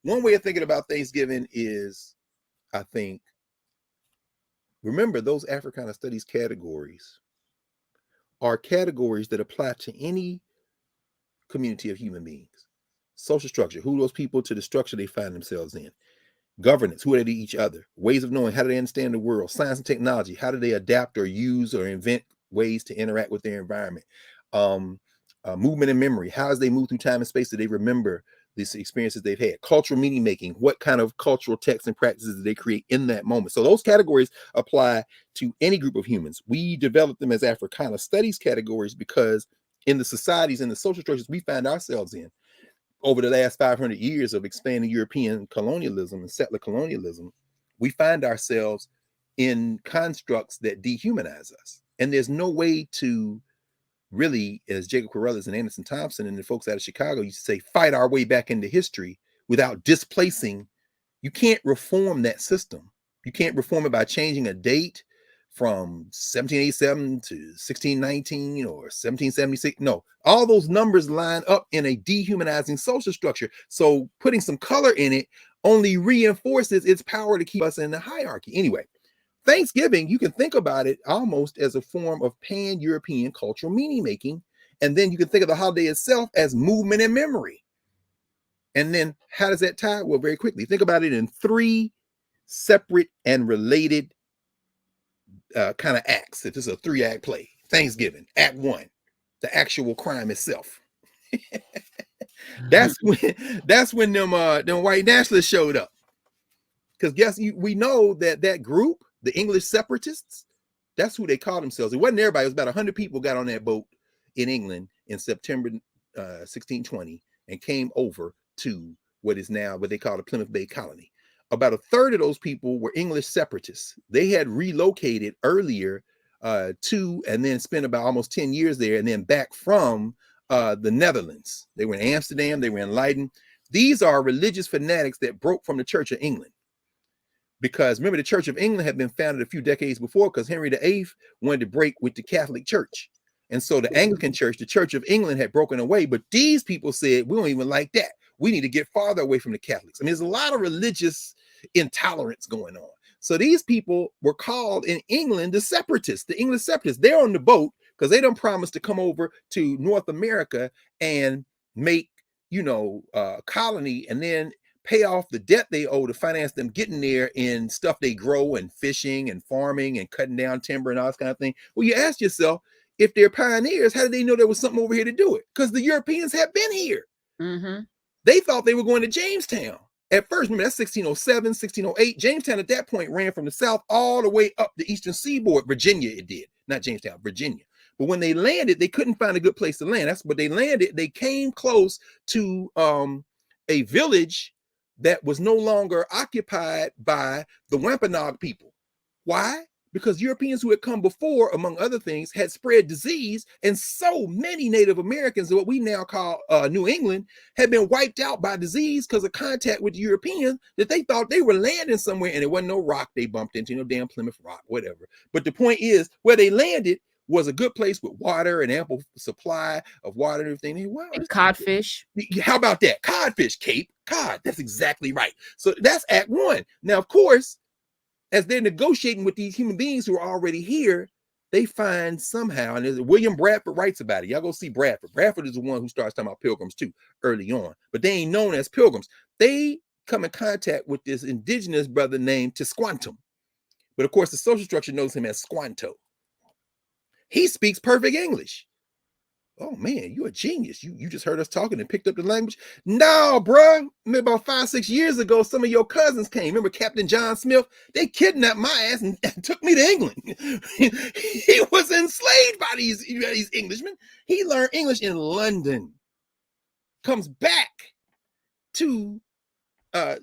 one way of thinking about Thanksgiving is, I think, remember those Africana Studies categories are categories that apply to any community of human beings. Social structure, who are those people to the structure they find themselves in? Governance, who are they to each other? Ways of knowing, how do they understand the world? Science and technology, how do they adapt or use or invent ways to interact with their environment? Movement and memory, how as they move through time and space do they remember these experiences they've had? Cultural meaning making, what kind of cultural texts and practices do they create in that moment? So those categories apply to any group of humans. We develop them as Africana Studies categories because in the societies and the social structures we find ourselves in over the last 500 years of expanding European colonialism and settler colonialism, we find ourselves in constructs that dehumanize us. And there's no way to really, as Jacob Carruthers and Anderson Thompson and the folks out of Chicago used to say, fight our way back into history without displacing. You can't reform that system. You can't reform it by changing a date from 1787 to 1619 or 1776. No, all those numbers line up in a dehumanizing social structure. So putting some color in it only reinforces its power to keep us in the hierarchy. Anyway, Thanksgiving, you can think about it almost as a form of pan-European cultural meaning making. And then you can think of the holiday itself as movement and memory. And then how does that tie? Well, very quickly, think about it in three separate and related kind of acts. If this is a 3-act play, Thanksgiving, Act 1, the actual crime itself. That's when them white nationalists showed up. Because we know that group, the English separatists, that's who they call themselves. It wasn't everybody. It was about 100 people got on that boat in England in September 1620 and came over to what they call the Plymouth Bay colony. About a third of those people were English separatists. They had relocated earlier to and then spent about almost 10 years there and then back from the Netherlands. They were in Amsterdam. They were in Leiden. These are religious fanatics that broke from the Church of England. Because remember, the Church of England had been founded a few decades before because Henry VIII wanted to break with the Catholic Church. And so the Anglican Church, the Church of England, had broken away. But these people said, we don't even like that. We need to get farther away from the Catholics. I mean, there's a lot of religious intolerance going on. So these people were called in England the separatists, the English separatists. They're on the boat because they don't promise to come over to North America and make, a colony and then pay off the debt they owe to finance them getting there in stuff they grow and fishing and farming and cutting down timber and all this kind of thing. Well, you ask yourself, if they're pioneers, how did they know there was something over here to do it? Because the Europeans had been here. Mm-hmm. They thought they were going to Jamestown. At first, remember, that's 1607, 1608. Jamestown at that point ran from the south all the way up the eastern seaboard. Virginia, it did. Not Jamestown, Virginia. But when they landed, they couldn't find a good place to land. That's what they landed. They came close to a village that was no longer occupied by the Wampanoag people. Why? Because Europeans who had come before, among other things, had spread disease, and so many Native Americans, what we now call New England, had been wiped out by disease because of contact with the Europeans that they thought they were landing somewhere, and it wasn't no rock they bumped into, no damn Plymouth Rock, whatever. But the point is, where they landed was a good place with water and ample supply of water and everything. Wow, and codfish. How about that? Codfish, Cape. Cod. That's exactly right. So that's Act 1. Now, of course, as they're negotiating with these human beings who are already here, they find somehow, and William Bradford writes about it. Y'all go see Bradford. Bradford is the one who starts talking about pilgrims too, early on. But they ain't known as pilgrims. They come in contact with this indigenous brother named Tisquantum. But of course, the social structure knows him as Squanto. He speaks perfect English. Oh man, you're a genius. You just heard us talking and picked up the language. No, bro. About 5-6 years ago, some of your cousins came. Remember Captain John Smith? They kidnapped my ass and took me to England. He was enslaved by these Englishmen. He learned English in London. Comes back to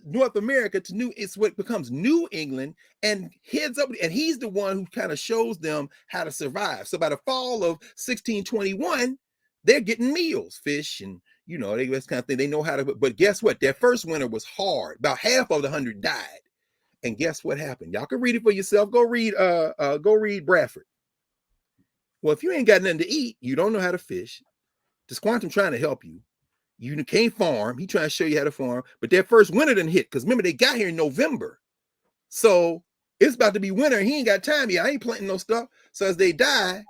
North America it's what becomes New England, and heads up, and he's the one who kind of shows them how to survive. So by the fall of 1621, they're getting meals, fish, and they this kind of thing. They know how to, but guess what? Their first winter was hard. About half of the 100 died. And guess what happened? Y'all can read it for yourself. Go read Bradford. Well, if you ain't got nothing to eat, you don't know how to fish. This Quantum trying to help you. You can't farm. He trying to show you how to farm. But that first winter done hit. Because remember, they got here in November. So it's about to be winter. He ain't got time yet. I ain't planting no stuff. So as they die,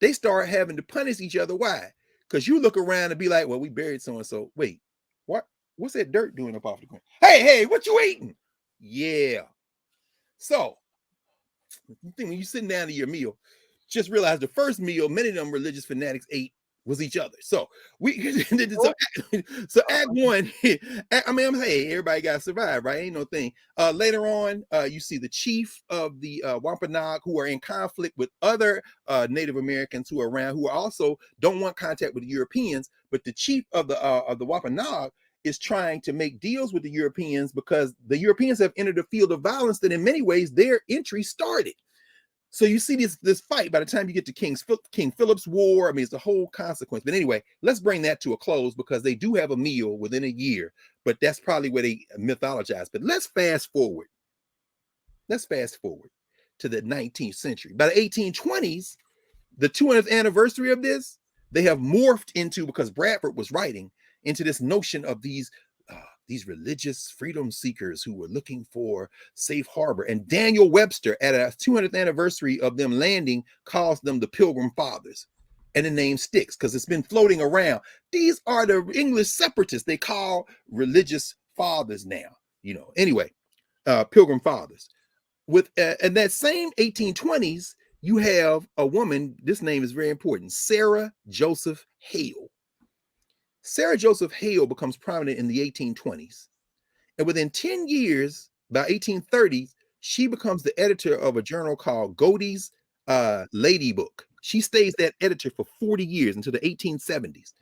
they start having to punish each other. Why? Because you look around and be like, well, we buried so-and-so. Wait, what? What's that dirt doing up off the ground? Hey, what you eating? Yeah. So when you're sitting down to your meal, just realize the first meal many of them religious fanatics ate was each other. So so act one. I mean, I'm saying everybody got to survive, right? Ain't no thing. Later on, you see the chief of the Wampanoag, who are in conflict with other Native Americans who are around, who also don't want contact with the Europeans. But the chief of the Wampanoag is trying to make deals with the Europeans because the Europeans have entered a field of violence that in many ways their entry started. So you see this fight by the time you get to King Philip's War. I mean, it's the whole consequence. But anyway, let's bring that to a close because they do have a meal within a year, but that's probably where they mythologize. But let's fast forward. Let's fast forward to the 19th century. By the 1820s, the 200th anniversary of this, they have morphed into, because Bradford was writing, into this notion of these religious freedom seekers who were looking for safe harbor. And Daniel Webster, at a 200th anniversary of them landing, calls them the Pilgrim Fathers. And the name sticks because it's been floating around. These are the English separatists they call religious fathers now. Anyway, Pilgrim Fathers. With in that same 1820s, you have a woman. This name is very important. Sarah Joseph Hale. Sarah Joseph Hale becomes prominent in the 1820s. And within 10 years, by 1830, she becomes the editor of a journal called Godey's Lady Book. She stays that editor for 40 years until the 1870s.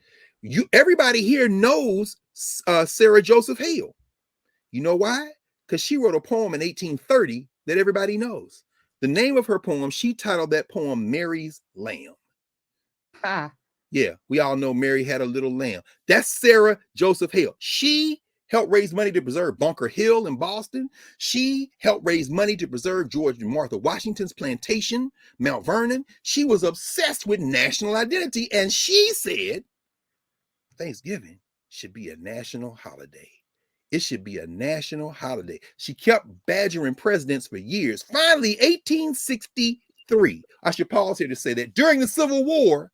Everybody here knows Sarah Joseph Hale. You know why? Because she wrote a poem in 1830 that everybody knows. The name of her poem, she titled that poem Mary's Lamb. Yeah, we all know Mary had a little lamb. That's Sarah Joseph Hale. She helped raise money to preserve Bunker Hill in Boston. She helped raise money to preserve George and Martha Washington's plantation, Mount Vernon. She was obsessed with national identity, and she said Thanksgiving should be a national holiday. It should be a national holiday. She kept badgering presidents for years. Finally, 1863, I should pause here to say that during the Civil War,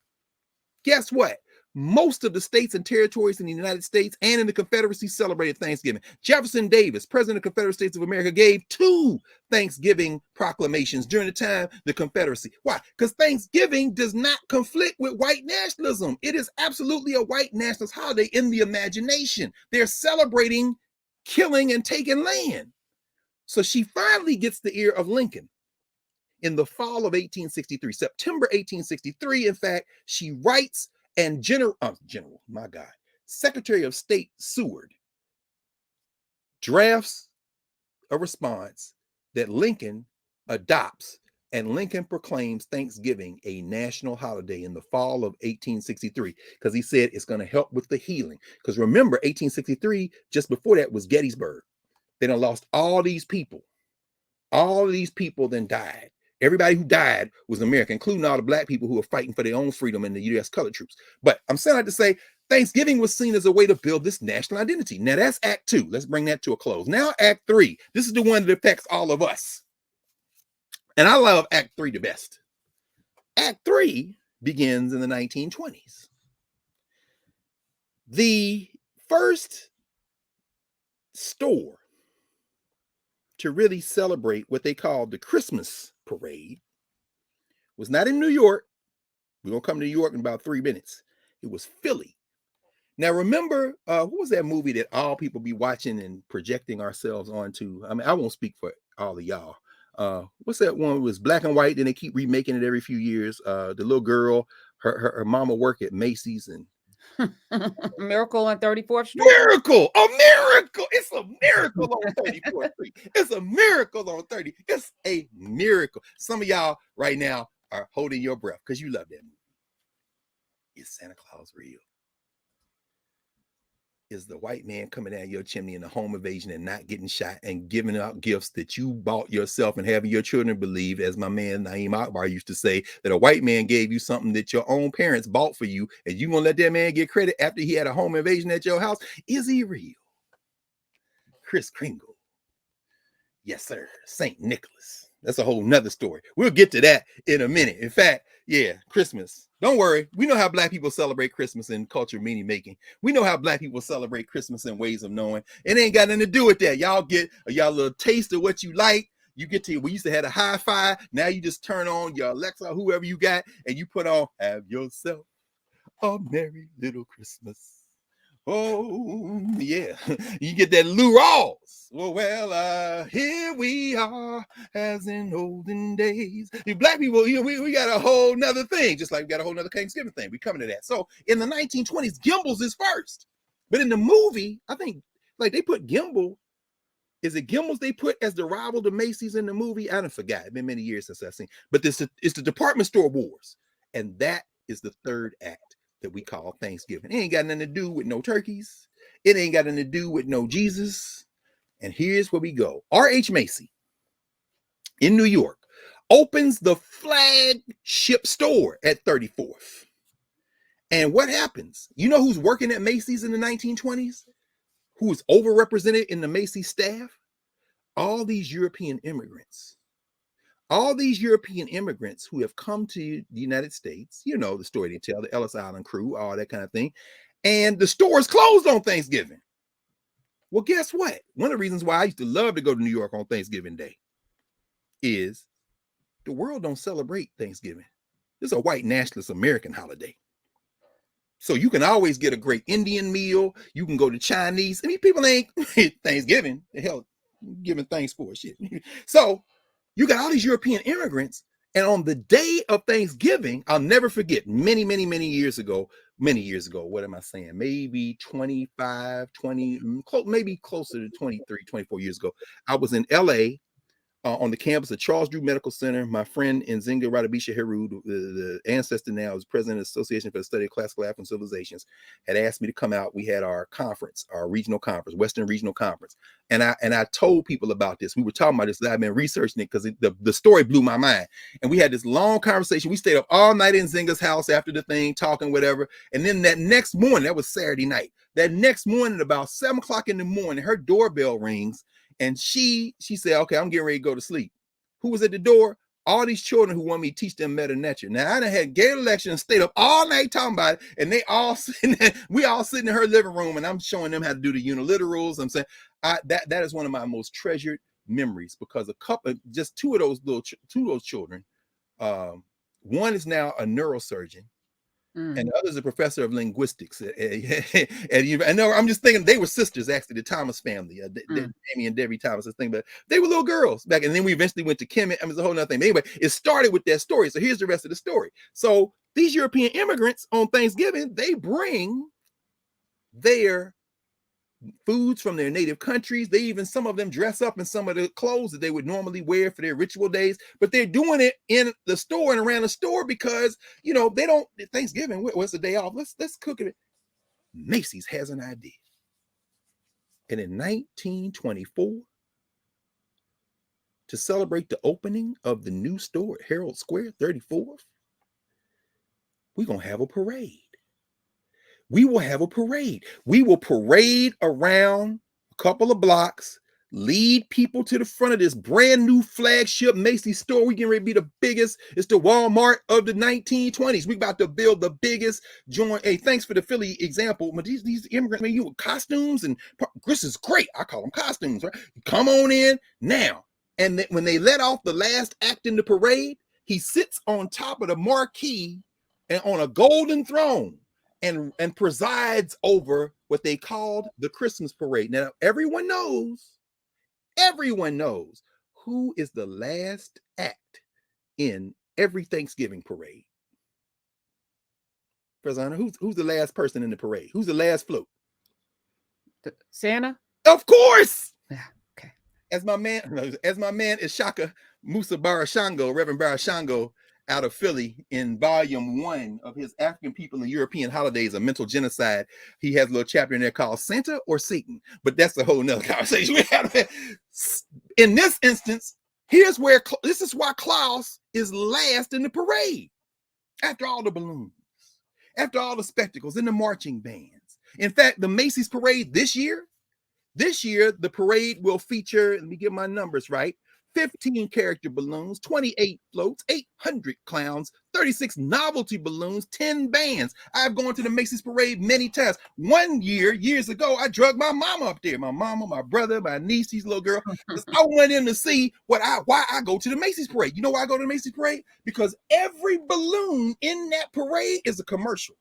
guess what? Most of the states and territories in the United States and in the Confederacy celebrated Thanksgiving. Jefferson Davis, president of the Confederate States of America, gave 2 Thanksgiving proclamations during the time of the Confederacy. Why? Because Thanksgiving does not conflict with white nationalism. It is absolutely a white nationalist holiday in the imagination. They're celebrating killing and taking land. So she finally gets the ear of Lincoln. In the fall of 1863, September 1863, in fact, she writes, and Secretary of State Seward drafts a response that Lincoln adopts, and Lincoln proclaims Thanksgiving a national holiday in the fall of 1863 because he said it's going to help with the healing. Because remember, 1863, just before that was Gettysburg. They done lost all these people. All of these people then died. Everybody who died was American, including all the black people who were fighting for their own freedom in the U.S. colored troops. But I'm saying that to say Thanksgiving was seen as a way to build this national identity. Now that's Act 2. Let's bring that to a close. Now Act 3. This is the one that affects all of us. And I love Act 3 the best. Act 3 begins in the 1920s. The first store to really celebrate what they called the Christmas parade was not in New York. We're going to come to New York in about 3 minutes. It was Philly. Now, remember, what was that movie that all people be watching and projecting ourselves onto? I mean, I won't speak for all of y'all. What's that one? It was black and white, and they keep remaking it every few years. The little girl, her mama work at Macy's and Miracle on 34th Street. Miracle, a miracle. It's a miracle on 34th Street. It's a miracle on 30. It's a miracle. Some of y'all right now are holding your breath because you love that movie. Is Santa Claus real? is the white man coming down your chimney in a home invasion and not getting shot and giving out gifts that you bought yourself and having your children believe, as my man Naeem Akbar used to say, that a white man gave you something that your own parents bought for you, and you gonna let that man get credit after he had a home invasion at your house? Is he real? Kris Kringle. Yes, sir. St. Nicholas. That's a whole nother story. We'll get to that in a minute. In fact, yeah, Christmas. Don't worry. We know how Black people celebrate Christmas in culture meaning making. We know how Black people celebrate Christmas in ways of knowing. It ain't got nothing to do with that. Y'all get y'all little taste of what you like. You get to, we used to have a hi-fi. Now you just turn on your Alexa, whoever you got, and you put on, have yourself a merry little Christmas. Oh, yeah. You get that Lou Rawls. Well, here we are as in olden days. You Black people, we got a whole nother thing, just like we got a whole nother Thanksgiving thing. We coming to that. So in the 1920s, Gimbals is first. But in the movie, I think like they put Gimbal. Is it Gimbals they put as the rival to Macy's in the movie? I don't forget. It's been many years since I've seen. But it's the department store wars. And that is the third act that we call Thanksgiving. It ain't got nothing to do with no turkeys. It ain't got nothing to do with no Jesus. And here's where we go. R.H. Macy in New York opens the flagship store at 34th. And what happens? You know who's working at Macy's in the 1920s? Who is overrepresented in the Macy's staff? All these European immigrants. All these European immigrants who have come to the United States, you know, the story they tell, the Ellis Island crew, all that kind of thing. And the store is closed on Thanksgiving. Well, guess what? One of the reasons why I used to love to go to New York on Thanksgiving Day is the world don't celebrate Thanksgiving. It's a white nationalist American holiday. So you can always get a great Indian meal. You can go to Chinese. I mean, people ain't Thanksgiving. The hell, giving thanks for shit. So you got all these European immigrants, and on the day of Thanksgiving, I'll never forget, many years ago, what am I saying? Maybe 25, 20, maybe closer to 23, 24 years ago. I was in LA on the campus of Charles Drew Medical Center. My friend Nzinga Radabisha Heru, the ancestor now is president of the Association for the Study of Classical African Civilizations, had asked me to come out. We had our conference, our regional conference, Western Regional Conference. And I told people about this. We were talking about this. I've been researching it because the story blew my mind. And we had this long conversation. We stayed up all night in Nzinga's house after the thing, talking, whatever. And then that next morning, that was Saturday night. That next morning, about 7 o'clock in the morning, her doorbell rings. And she said, okay, I'm getting ready to go to sleep. Who was at the door? All these children who want me to teach them meta nature. Now, I done had Gator lecture and stayed up all night talking about it. And they all sitting there, we all sitting in her living room, and I'm showing them how to do the uniliterals. I'm saying that is one of my most treasured memories, because just two of those children, one is now a neurosurgeon. And the other is a professor of linguistics. And I'm just thinking they were sisters, actually, the Thomas family, Amy and Debbie Thomas, thing, but they were little girls back. And then we eventually went to Kemet. I mean, it's a whole nother thing. But anyway, it started with that story. So here's the rest of the story. So these European immigrants on Thanksgiving, they bring their foods from their native countries. They even, some of them dress up in some of the clothes that they would normally wear for their ritual days, but they're doing it in the store and around the store because, you know, they don't, Thanksgiving, what's the day off? Let's cook it. Macy's has an idea. And in 1924, to celebrate the opening of the new store at Herald Square, 34th, we're going to have a parade. We will have a parade. We will parade around a couple of blocks, lead people to the front of this brand new flagship Macy's store. We getting ready to be the biggest. It's the Walmart of the 1920s. We about to build the biggest joint. Hey, thanks for the Philly example. But these immigrants, man, you with costumes, and this is great. I call them costumes, right? Come on in now. And when they let off the last act in the parade, he sits on top of the marquee and on a golden throne. And presides over what they called the Christmas parade. Now, everyone knows who is the last act in every Thanksgiving parade. President, who's the last person in the parade? Who's the last float? Santa? Of course. Yeah. Okay. As my man Ishaka Musa Barashango, Reverend Barashango, out of Philly in volume 1 of his African People and European Holidays, a Mental Genocide. He has a little chapter in there called Santa or Satan, but that's a whole nother conversation. In this instance, here's where this is why Klaus is last in the parade. After all the balloons, after all the spectacles and the marching bands. In fact, the Macy's parade this year, the parade will feature, let me get my numbers right, 15 character balloons, 28 floats, 800 clowns, 36 novelty balloons, 10 bands. I've gone to the Macy's parade many times. One year, years ago, I drugged my mama up there. My mama, my brother, my niece, his little girl. I went in to see why I go to the Macy's parade. You know why I go to the Macy's parade? Because every balloon in that parade is a commercial.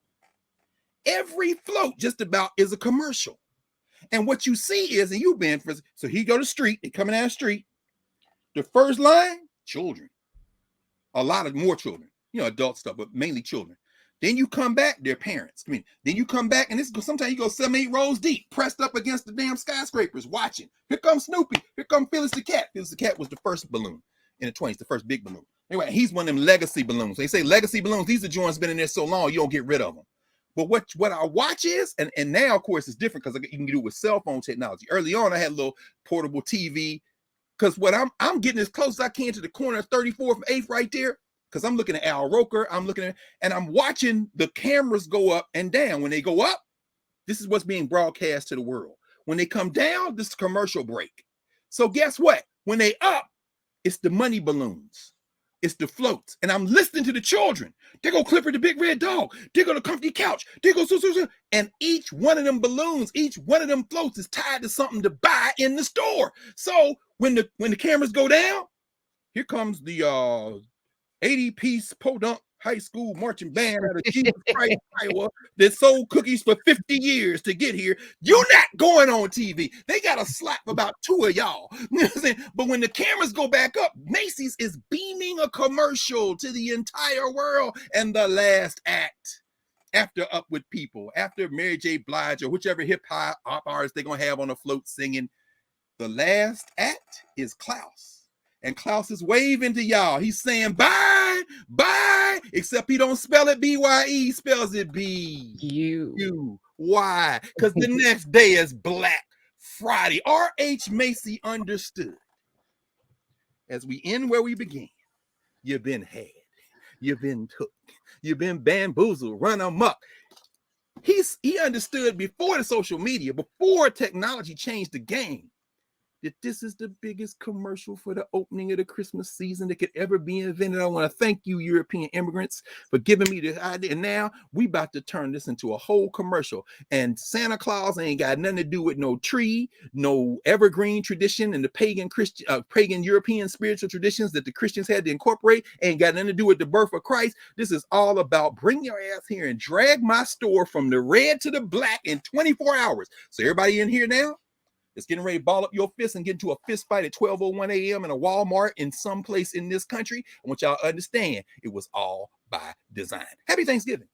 Every float just about is a commercial. And what you see is, and you've been for, so he go to the street, they coming down the street. The first line, children. A lot of more children, adult stuff, but mainly children. Then you come back, their parents. Then you come back, and sometimes you go 7-8 rows deep, pressed up against the damn skyscrapers, watching. Here comes Snoopy. Here comes Phyllis the Cat. Phyllis the Cat was the first balloon in the 20s, the first big balloon. Anyway, he's one of them legacy balloons. They say legacy balloons, these are joints been in there so long, you don't get rid of them. But what I watch is, and now, of course, it's different because you can do it with cell phone technology. Early on, I had a little portable TV, because what I'm getting as close as I can to the corner of 34th and 8th right there, because I'm looking at Al Roker, and I'm watching the cameras go up and down. When they go up, this is what's being broadcast to the world. When they come down, this is commercial break. So guess what? When they up, it's the money balloons. It's the floats. And I'm listening to the children. There go Clifford the Big Red Dog. There go the comfy couch. There go so. And each one of them balloons, each one of them floats is tied to something to buy in the store. So when the cameras go down, here comes the 80-piece Podunk High School marching band out of Jesus Christ, Iowa, that sold cookies for 50 years to get here. You're not going on TV. They got to slap about 2 of y'all. You know what I'm saying? But when the cameras go back up, Macy's is beaming a commercial to the entire world. And the last act, after Up With People, after Mary J. Blige or whichever hip-hop artist they're going to have on the float singing, the last act is Klaus. And Klaus is waving to y'all. He's saying bye, bye, except he don't spell it B-Y-E, he spells it B-U. Why? Because the next day is Black Friday. R.H. Macy understood. As we end where we began, you've been had, you've been took, you've been bamboozled, run amok. He understood before the social media, before technology changed the game, that this is the biggest commercial for the opening of the Christmas season that could ever be invented. I want to thank you, European immigrants, for giving me this idea. And now we about to turn this into a whole commercial. And Santa Claus ain't got nothing to do with no tree, no evergreen tradition, and the pagan European spiritual traditions that the Christians had to incorporate. Ain't got nothing to do with the birth of Christ. This is all about bring your ass here and drag my store from the red to the black in 24 hours. So everybody in here now, it's getting ready to ball up your fist and get into a fist fight at 12:01 a.m. in a Walmart in some place in this country. I want y'all to understand it was all by design. Happy Thanksgiving.